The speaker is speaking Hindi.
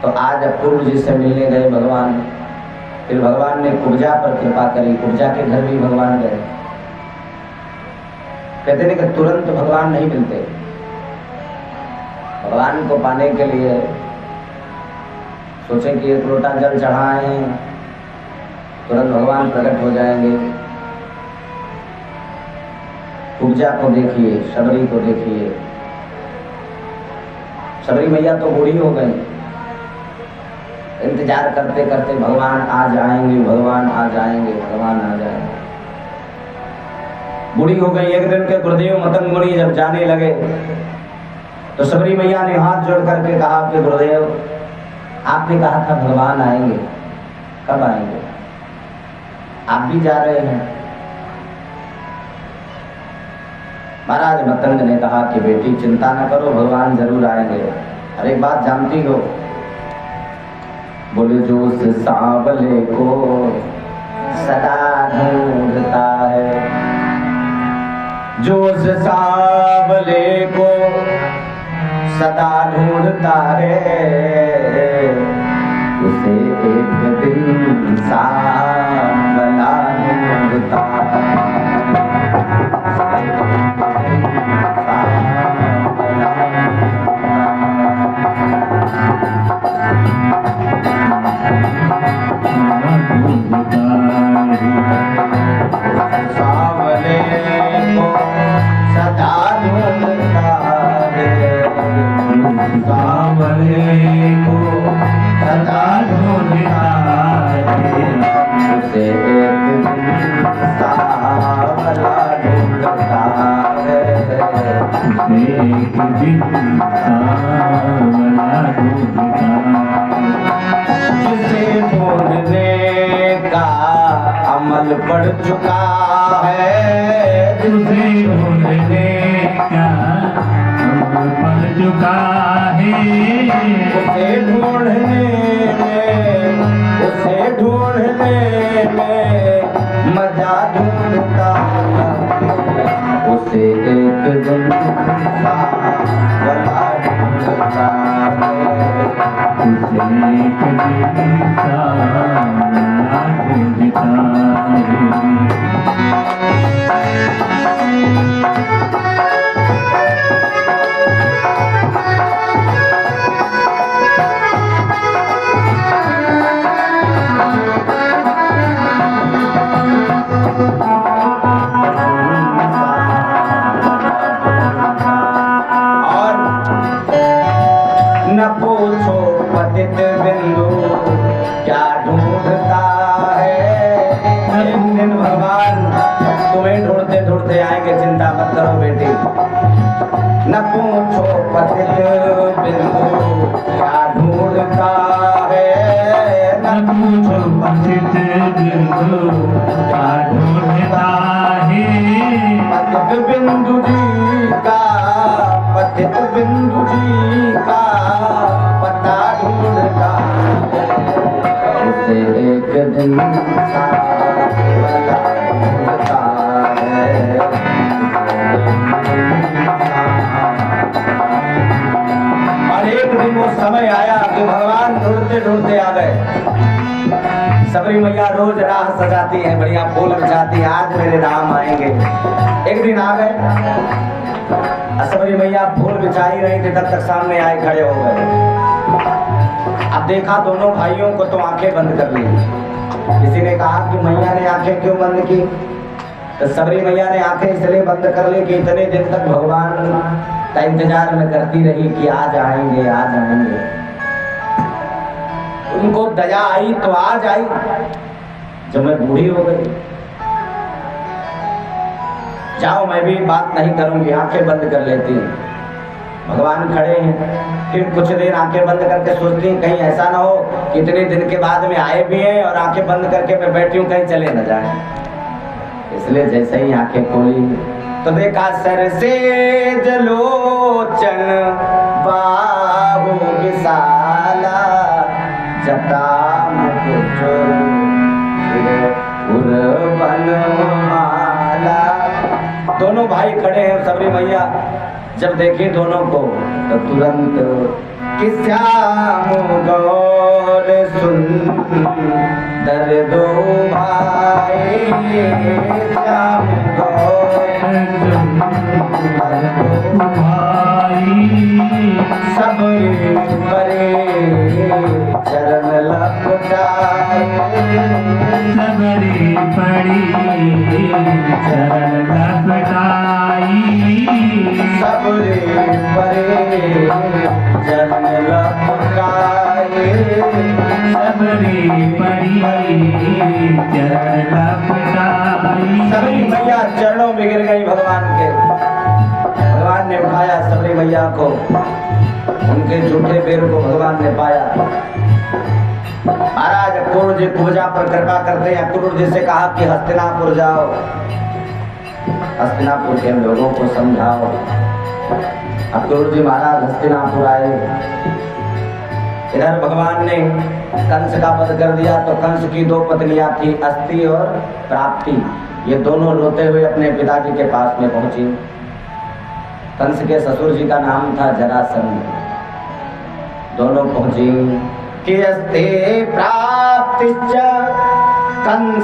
तो आज अपूर्व जी से मिलने गए भगवान। फिर भगवान ने कुब्जा पर कृपा करी, कुब्जा के घर भी भगवान गए। कहते हैं कि तुरंत भगवान नहीं मिलते, भगवान को पाने के लिए सोचे कि एक लोटा जल चढ़ाएं, तुरंत भगवान प्रकट हो जाएंगे। कुब्जा को देखिए, शबरी को देखिए। शबरी मैया तो बूढ़ी हो गई, इंतजार करते करते भगवान आ जाएंगे, भगवान आ जाएंगे, भगवान आ जाएंगे। बूढ़ी हो गई। एक दिन के गुरुदेव मतंग मुनि जब जाने लगे तो शबरी मैया ने हाथ जोड़ करके कहा कि गुरुदेव, आपने कहा था भगवान आएंगे, कब आएंगे? आप भी जा रहे हैं। महाराज मतंग ने कहा कि बेटी चिंता न करो, भगवान जरूर आएंगे। और एक बात जानती हो, बोले जो उस सांवले को सदा ढूंढता है, जो उस सांवले को सदा ढूंढता है, उसे एक दिन सांवला ढूंढता है। सांवले को सदा ढूंढता है, सांवले को सदा ढूंढता है, उसे एक दिन सांवला ढूंढता है, उसे एक दिन सांवला ढूंढता है। जिसे ढूंढने का अमल पड़ चुका है, जिसे ढूंढने का अमल पड़ चुका है, उसे ढूंढने में मजा ढूंढता है, उसे एक दिन सांवला ढूंढता है, उसे एक दिन सांवला ढूंढता है। न पूछो पतित बिंदु क्या ढूंढता है। एक दिन भगवान तुम्हें ढूंढते ढूंढते आएंगे, चिंता मत करो बेटी। न पूछो पतित बिंदु क्या ढूंढता है, न पूछो पतित बिंदु क्या ढूंढता है। पतित बिंदु जी का, पतित बिंदु जी का पता ढूंढता है, उसे एक दिन सांवला ढूंढता है। और एक दिन वो समय आया कि भगवान ढूंढते ढूंढते आ गए। शबरी मैया रोज राह सजाती है, बढ़िया फूल बिछाती है, आज मेरे राम आएंगे। एक दिन आ गए, शबरी मैया फूल बिछाई रही थी, तब तक सामने आए, खड़े हो गए। अब देखा दोनों भाइयों को तो आंखें बंद कर ली। किसी ने कहा कि मैया ने आंखें क्यों बंद की? तो शबरी मैया ने आंखें इसलिए बंद कर ली कि इतने दिन तक भगवान का इंतजार में करती रही कि आज आएंगे, आज आएंगे। उनको दया आई तो आज आई, जब मैं बूढ़ी हो गई। जाओ, मैं भी बात नहीं करूंगी, आंखें बंद कर लेती हूँ। भगवान खड़े हैं। फिर कुछ देर आंखें बंद करके सोचती हैं कहीं ऐसा ना हो कि इतने दिन के बाद में आए भी हैं और आंखें बंद करके मैं बैठी हूँ, कहीं चले न जाए। इसलिए जैसे ही आंखें खोली तो देखा सर से जलोचन बाहु विशाला, जटा मुकुट उर्वन माला। दोनों भाई खड़े हैं। शबरी मैया जब देखी दोनों को तो तुरंत कि श्याम गौर सुंदर दो भाई, श्याम गौर सुंदर दो भाई, सब परे चरण लपटाए, सबरी पड़ी चरण लपटाई, सबरे परे चरण लपटाए, सबरी पड़ी चरण लपटाई। सबरी मैया चरणों में गिर गई भगवान के। भगवान ने उठाया सबरी मैया को, उनके झूठे पैर को भगवान ने पाया। महाराज अक्रूर जी पूजा पर कृपा करते हैं। अक्रूर जी से कहा कि हस्तिनापुर जाओ, हस्तिनापुर के लोगों को समझाओ। अक्रूर जी महाराज हस्तिनापुर आए। इधर भगवान ने कंस का वध कर दिया तो कंस की दो पत्नियां थी, अस्ति और प्राप्ति। ये दोनों रोते हुए अपने पिताजी के पास में पहुंची। कंस के ससुर जी का नाम था जरासंध। दोनों पहुंची कि अस्ते प्राप्ति कंस